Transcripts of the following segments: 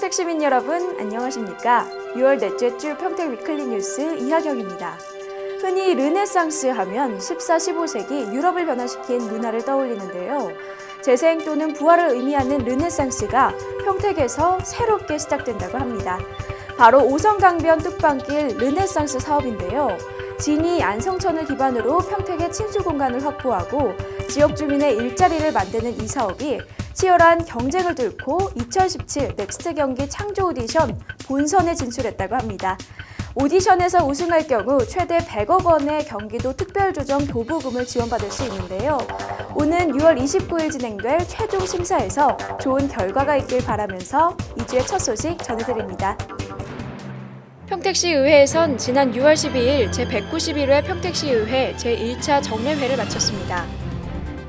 평택 시민 여러분 안녕하십니까? 6월 넷째 주 평택 위클리 뉴스 이하경입니다. 흔히 르네상스 하면 14, 15세기 유럽을 변화시킨 문화를 떠올리는데요. 재생 또는 부활을 의미하는 르네상스가 평택에서 새롭게 시작된다고 합니다. 바로 5선 강변 뚝방길 르네상스 사업인데요. 진이 안성천을 기반으로 평택의 친수 공간을 확보하고 지역 주민의 일자리를 만드는 이 사업이 치열한 경쟁을 뚫고 2017 넥스트 경기 창조 오디션 본선에 진출했다고 합니다. 오디션에서 우승할 경우 최대 100억 원의 경기도 특별조정 도보금을 지원받을 수 있는데요. 오는 6월 29일 진행될 최종 심사에서 좋은 결과가 있길 바라면서 2주의 첫 소식 전해드립니다. 평택시의회에선 지난 6월 12일 제191회 평택시의회 제1차 정례회를 마쳤습니다.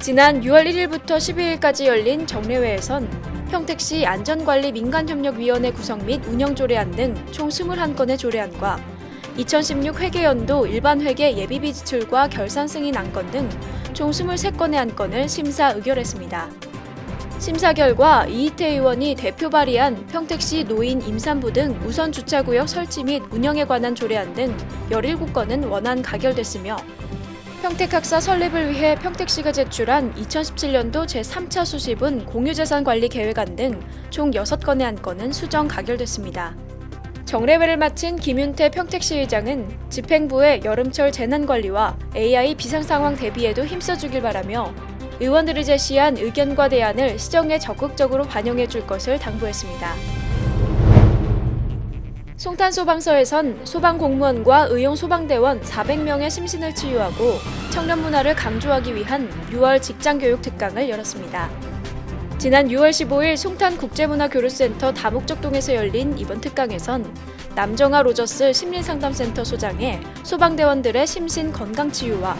지난 6월 1일부터 12일까지 열린 정례회에선 평택시 안전관리 민간협력위원회 구성 및 운영 조례안 등 총 21건의 조례안과 2016 회계연도 일반 회계 예비비 지출과 결산 승인 안건 등 총 23건의 안건을 심사 의결했습니다. 심사 결과 이희태 의원이 대표 발의한 평택시 노인 임산부 등 우선 주차구역 설치 및 운영에 관한 조례안 등 17건은 원안 가결됐으며 평택학사 설립을 위해 평택시가 제출한 2017년도 제3차 수시분 공유재산관리 계획안 등 총 6건의 안건은 수정 가결됐습니다. 정례회를 마친 김윤태 평택시의장은 집행부의 여름철 재난관리와 AI 비상상황 대비에도 힘써주길 바라며 의원들이 제시한 의견과 대안을 시정에 적극적으로 반영해 줄 것을 당부했습니다. 송탄소방서에선 소방공무원과 의용소방대원 400명의 심신을 치유하고 청년 문화를 강조하기 위한 6월 직장교육 특강을 열었습니다. 지난 6월 15일 송탄국제문화교류센터 다목적동에서 열린 이번 특강에선 남정아 로저스 심리상담센터 소장의 소방대원들의 심신 건강치유와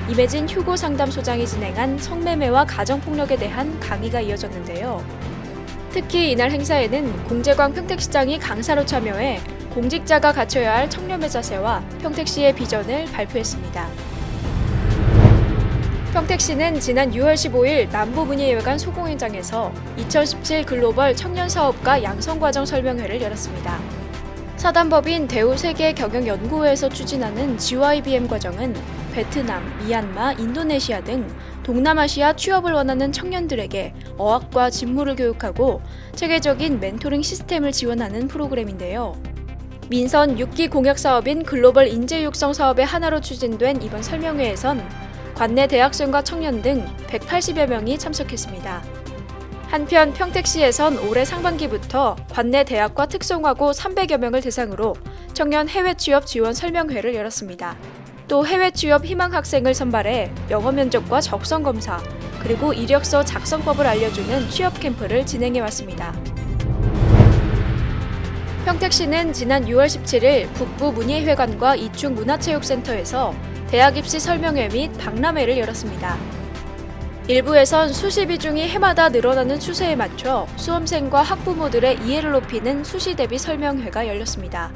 임혜진 휴고상담소장이 진행한 성매매와 가정폭력에 대한 강의가 이어졌는데요. 특히 이날 행사에는 공재광 평택시장이 강사로 참여해 공직자가 갖춰야 할 청렴의 자세와 평택시의 비전을 발표했습니다. 평택시는 지난 6월 15일 남부문예회관 소공연장에서 2017 글로벌 청년사업가 양성과정 설명회를 열었습니다. 사단법인 대우세계경영연구회에서 추진하는 GYBM 과정은 베트남, 미얀마, 인도네시아 등 동남아시아 취업을 원하는 청년들에게 어학과 직무를 교육하고 체계적인 멘토링 시스템을 지원하는 프로그램인데요. 민선 6기 공약 사업인 글로벌 인재 육성 사업의 하나로 추진된 이번 설명회에선 관내 대학생과 청년 등 180여 명이 참석했습니다. 한편 평택시에선 올해 상반기부터 관내 대학과 특성화고 300여 명을 대상으로 청년 해외 취업 지원 설명회를 열었습니다. 또 해외 취업 희망 학생을 선발해 영어 면접과 적성 검사, 그리고 이력서 작성법을 알려주는 취업 캠프를 진행해 왔습니다. 평택시는 지난 6월 17일 북부문예회관과 이충문화체육센터에서 대학 입시 설명회 및 박람회를 열었습니다. 일부에선 수시 비중이 해마다 늘어나는 추세에 맞춰 수험생과 학부모들의 이해를 높이는 수시 대비 설명회가 열렸습니다.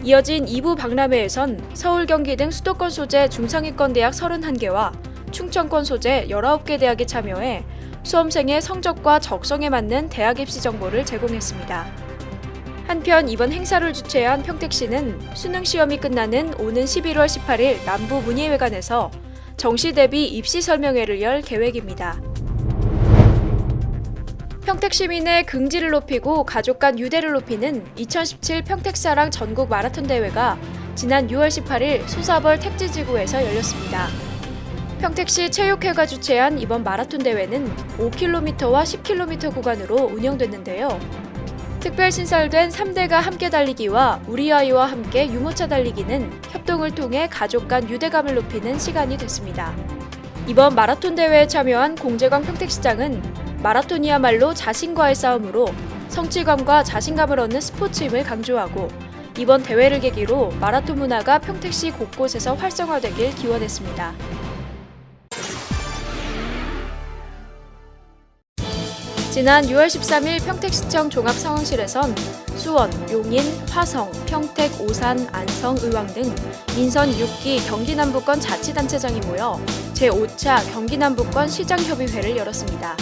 이어진 2부 박람회에선 서울, 경기 등 수도권 소재 중상위권 대학 31개와 충청권 소재 19개 대학이 참여해 수험생의 성적과 적성에 맞는 대학 입시 정보를 제공했습니다. 한편 이번 행사를 주최한 평택시는 수능 시험이 끝나는 오는 11월 18일 남부문예회관에서 정시 대비 입시 설명회를 열 계획입니다. 평택 시민의 긍지를 높이고 가족 간 유대를 높이는 2017 평택사랑 전국 마라톤 대회가 지난 6월 18일 소사벌 택지지구에서 열렸습니다. 평택시 체육회가 주최한 이번 마라톤 대회는 5km와 10km 구간으로 운영됐는데요. 특별 신설된 3대가 함께 달리기와 우리 아이와 함께 유모차 달리기는 협동을 통해 가족 간 유대감을 높이는 시간이 됐습니다. 이번 마라톤 대회에 참여한 공재광 평택시장은 마라톤이야말로 자신과의 싸움으로 성취감과 자신감을 얻는 스포츠임을 강조하고 이번 대회를 계기로 마라톤 문화가 평택시 곳곳에서 활성화되길 기원했습니다. 지난 6월 13일 평택시청 종합상황실에선 수원, 용인, 화성, 평택, 오산, 안성, 의왕 등 민선 6기 경기남부권 자치단체장이 모여 제5차 경기남부권 시장협의회를 열었습니다.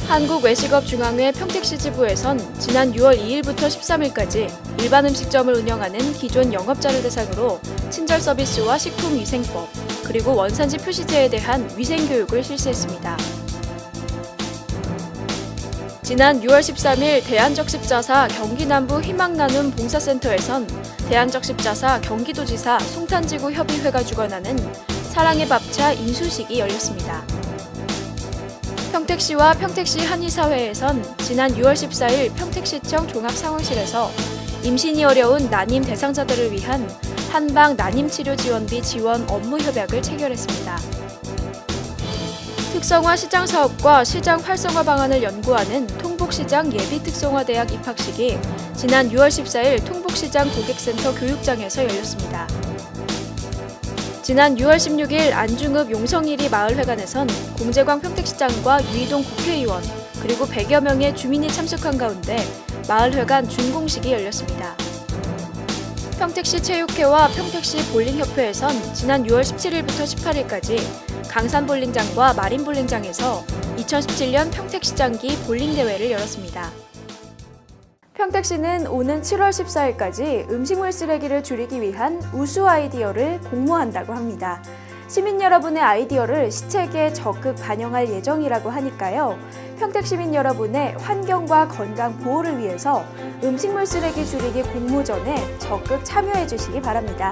한국외식업중앙회 평택시 지부에선 지난 6월 2일부터 13일까지 일반 음식점을 운영하는 기존 영업자를 대상으로 친절 서비스와 식품위생법, 그리고 원산지 표시제에 대한 위생교육을 실시했습니다. 지난 6월 13일 대한적십자사 경기남부 희망나눔 봉사센터에선 대한적십자사 경기도지사 송탄지구 협의회가 주관하는 사랑의 밥차 인수식이 열렸습니다. 평택시와 평택시 한의사회에선 지난 6월 14일 평택시청 종합상황실에서 임신이 어려운 난임 대상자들을 위한 한방 난임치료 지원비 지원 업무 협약을 체결했습니다. 특성화 시장 사업과 시장 활성화 방안을 연구하는 통북시장 예비특성화대학 입학식이 지난 6월 14일 통북시장 고객센터 교육장에서 열렸습니다. 지난 6월 16일 안중읍 용성일이 마을회관에선 공재광 평택시장과 유이동 국회의원 그리고 100여 명의 주민이 참석한 가운데 마을회관 준공식이 열렸습니다. 평택시 체육회와 평택시 볼링협회에선 지난 6월 17일부터 18일까지 강산볼링장과 마린볼링장에서 2017년 평택시장기 볼링대회를 열었습니다. 평택시는 오는 7월 14일까지 음식물 쓰레기를 줄이기 위한 우수 아이디어를 공모한다고 합니다. 시민 여러분의 아이디어를 시책에 적극 반영할 예정이라고 하니까요. 평택 시민 여러분의 환경과 건강 보호를 위해서 음식물 쓰레기 줄이기 공모전에 적극 참여해 주시기 바랍니다.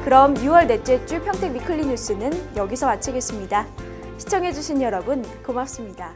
그럼 6월 넷째 주 평택 위클리 뉴스는 여기서 마치겠습니다. 시청해 주신 여러분 고맙습니다.